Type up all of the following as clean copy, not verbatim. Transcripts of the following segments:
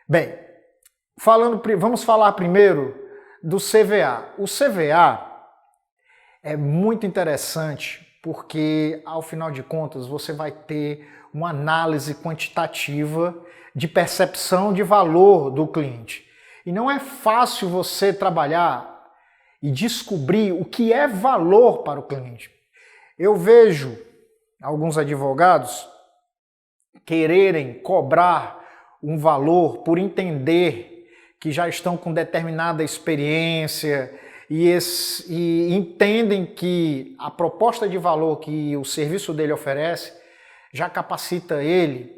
Bem, vamos falar primeiro do CVA. O CVA é muito interessante porque, ao final de contas, você vai ter uma análise quantitativa de percepção de valor do cliente. E não é fácil você trabalhar e descobrir o que é valor para o cliente. Eu vejo alguns advogados quererem cobrar um valor por entender que já estão com determinada experiência e entendem que a proposta de valor que o serviço dele oferece já capacita ele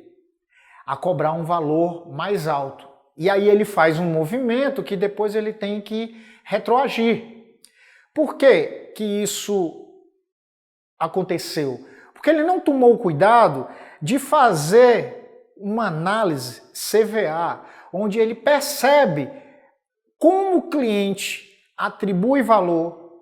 a cobrar um valor mais alto. E aí ele faz um movimento que depois ele tem que retroagir. Por que que isso aconteceu? Porque ele não tomou cuidado de fazer uma análise CVA, onde ele percebe como o cliente atribui valor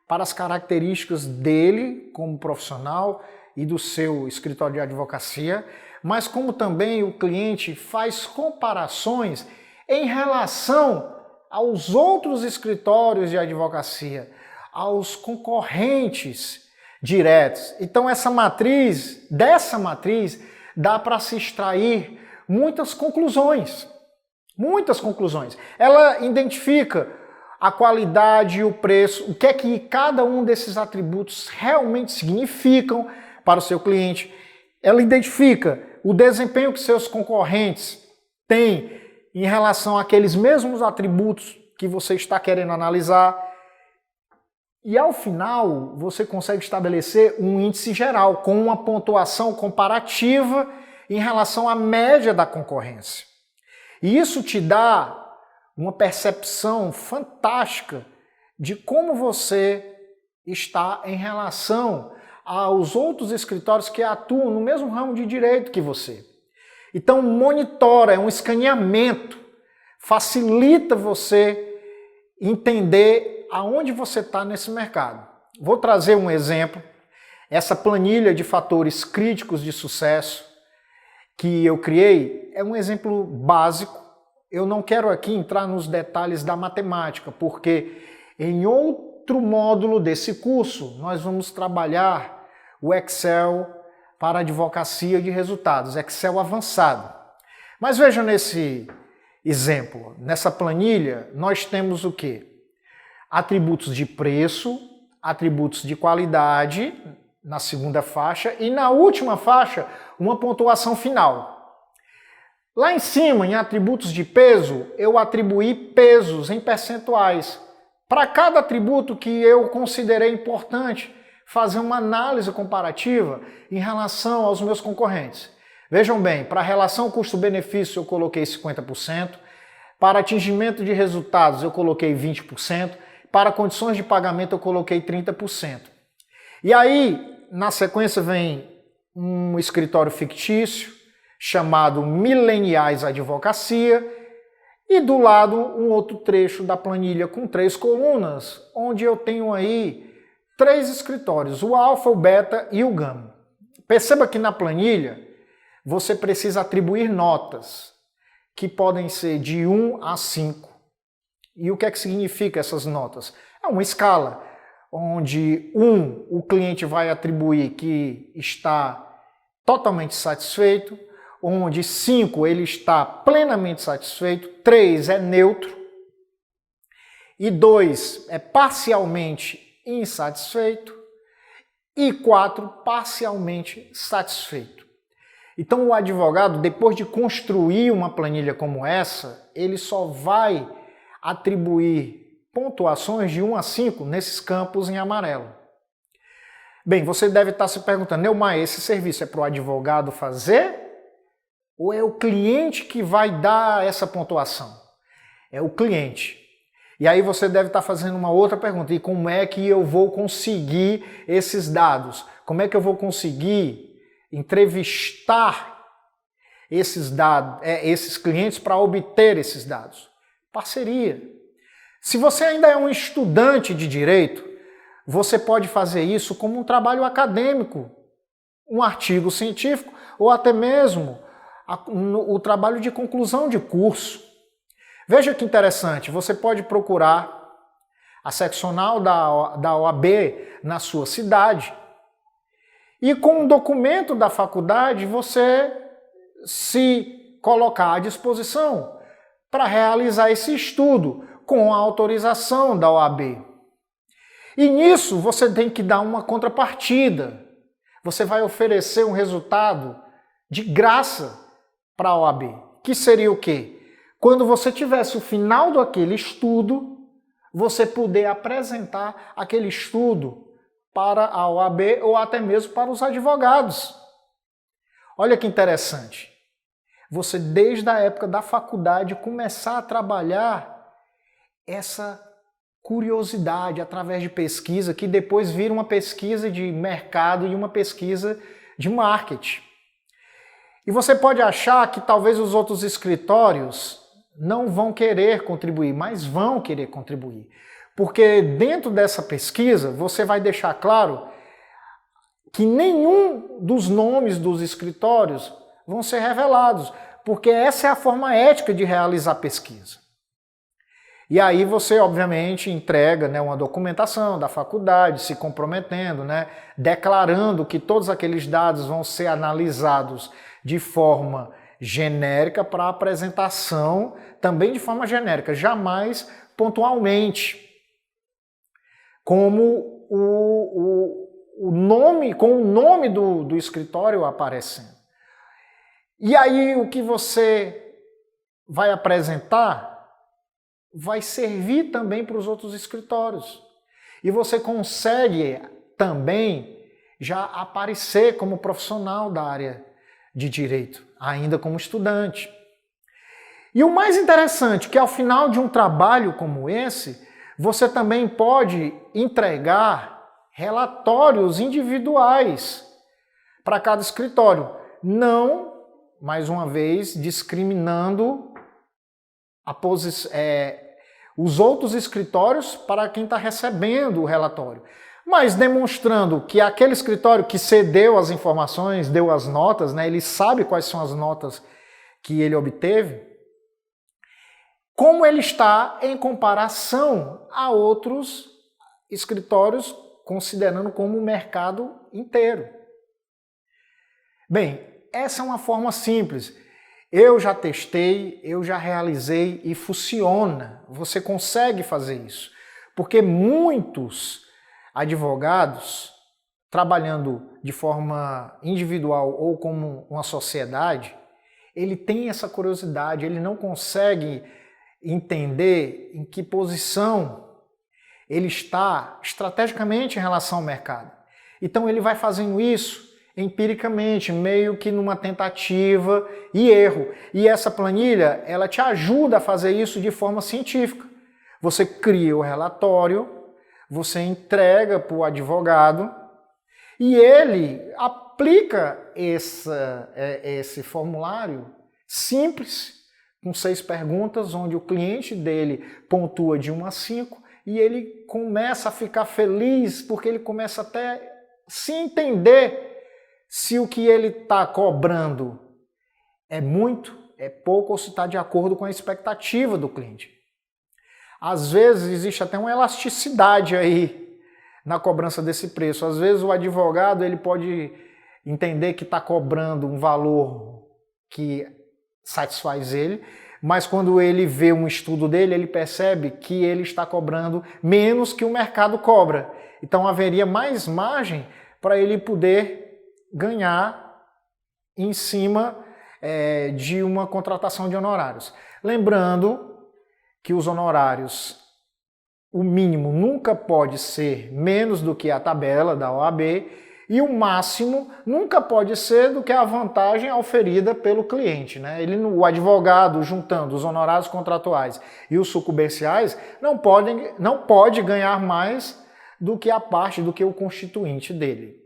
para as características dele como profissional e do seu escritório de advocacia, mas como também o cliente faz comparações em relação aos outros escritórios de advocacia, aos concorrentes diretos. Então dessa matriz, dá para se extrair muitas conclusões. Muitas conclusões. Ela identifica a qualidade e o preço, o que é que cada um desses atributos realmente significam para o seu cliente. Ela identifica o desempenho que seus concorrentes têm em relação àqueles mesmos atributos que você está querendo analisar. E ao final, você consegue estabelecer um índice geral com uma pontuação comparativa em relação à média da concorrência. E isso te dá uma percepção fantástica de como você está em relação aos outros escritórios que atuam no mesmo ramo de direito que você. Então, monitora, é um escaneamento, facilita você entender aonde você está nesse mercado. Vou trazer um exemplo. Essa planilha de fatores críticos de sucesso que eu criei é um exemplo básico. Eu não quero aqui entrar nos detalhes da matemática, porque em outro módulo desse curso nós vamos trabalhar o Excel para advocacia de resultados, Excel avançado. Mas veja nesse exemplo, nessa planilha nós temos o quê? Atributos de preço, atributos de qualidade na segunda faixa e na última faixa uma pontuação final. Lá em cima, em atributos de peso, eu atribuí pesos em percentuais. Para cada atributo que eu considerei importante, fazer uma análise comparativa em relação aos meus concorrentes. Vejam bem, para a relação custo-benefício eu coloquei 50%, para atingimento de resultados eu coloquei 20%, para condições de pagamento eu coloquei 30%. E aí, na sequência, vem um escritório fictício, chamado Mileniais Advocacia, e do lado um outro trecho da planilha com 3 colunas, onde eu tenho aí 3 escritórios, o alfa, o beta e o gama. Perceba que na planilha você precisa atribuir notas, que podem ser de 1 a 5. E o que é que significa essas notas? É uma escala, onde 1 o cliente vai atribuir que está totalmente satisfeito, onde 5 ele está plenamente satisfeito, 3 é neutro e 2 é parcialmente insatisfeito e 4 parcialmente satisfeito. Então o advogado, depois de construir uma planilha como essa, ele só vai atribuir pontuações de 1 a 5 nesses campos em amarelo. Bem, você deve estar se perguntando, Neumar, esse serviço é para o advogado fazer? Ou é o cliente que vai dar essa pontuação? É o cliente. E aí você deve estar fazendo uma outra pergunta. E como é que eu vou conseguir esses dados? Como é que eu vou conseguir entrevistar esses clientes para obter esses dados? Parceria. Se você ainda é um estudante de direito, você pode fazer isso como um trabalho acadêmico, um artigo científico ou até mesmo o trabalho de conclusão de curso. Veja que interessante, você pode procurar a seccional da OAB na sua cidade e com um documento da faculdade você se colocar à disposição para realizar esse estudo com a autorização da OAB. E nisso você tem que dar uma contrapartida. Você vai oferecer um resultado de graça para a OAB, que seria o quê? Quando você tivesse o final daquele estudo, você poder apresentar aquele estudo para a OAB ou até mesmo para os advogados. Olha que interessante. Você, desde a época da faculdade, começar a trabalhar essa curiosidade através de pesquisa, que depois vira uma pesquisa de mercado e uma pesquisa de marketing. E você pode achar que talvez os outros escritórios não vão querer contribuir, mas vão querer contribuir. Porque dentro dessa pesquisa, você vai deixar claro que nenhum dos nomes dos escritórios vão ser revelados, porque essa é a forma ética de realizar a pesquisa. E aí você, obviamente, entrega, né, uma documentação da faculdade, se comprometendo, né, declarando que todos aqueles dados vão ser analisados de forma genérica para apresentação, também de forma genérica, jamais pontualmente, como o nome, com o nome do escritório aparecendo. E aí o que você vai apresentar vai servir também para os outros escritórios. E você consegue também já aparecer como profissional da área de direito, ainda como estudante. E o mais interessante, que ao final de um trabalho como esse, você também pode entregar relatórios individuais para cada escritório. Não, mais uma vez, discriminando os outros escritórios para quem está recebendo o relatório, mas demonstrando que aquele escritório que cedeu as informações, deu as notas, né, ele sabe quais são as notas que ele obteve, como ele está em comparação a outros escritórios, considerando como o mercado inteiro. Bem, essa é uma forma simples. Eu já testei, eu já realizei e funciona. Você consegue fazer isso. Porque muitos advogados, trabalhando de forma individual ou como uma sociedade, ele tem essa curiosidade, ele não consegue entender em que posição ele está estrategicamente em relação ao mercado. Então ele vai fazendo isso empiricamente, meio que numa tentativa e erro. E essa planilha, ela te ajuda a fazer isso de forma científica. Você cria o relatório, você entrega para o advogado e ele aplica esse formulário simples, com 6 perguntas, onde o cliente dele pontua de 1 a 5 e ele começa a ficar feliz porque ele começa até a se entender se o que ele está cobrando é muito, é pouco ou se está de acordo com a expectativa do cliente. Às vezes existe até uma elasticidade aí na cobrança desse preço. Às vezes o advogado ele pode entender que está cobrando um valor que satisfaz ele, mas quando ele vê um estudo dele, ele percebe que ele está cobrando menos que o mercado cobra. Então haveria mais margem para ele poder ganhar em cima de uma contratação de honorários. Lembrando que os honorários, o mínimo nunca pode ser menos do que a tabela da OAB e o máximo nunca pode ser do que a vantagem oferida pelo cliente, né? O advogado, juntando os honorários contratuais e os sucumbenciais, não pode ganhar mais do que a parte, do que o constituinte dele.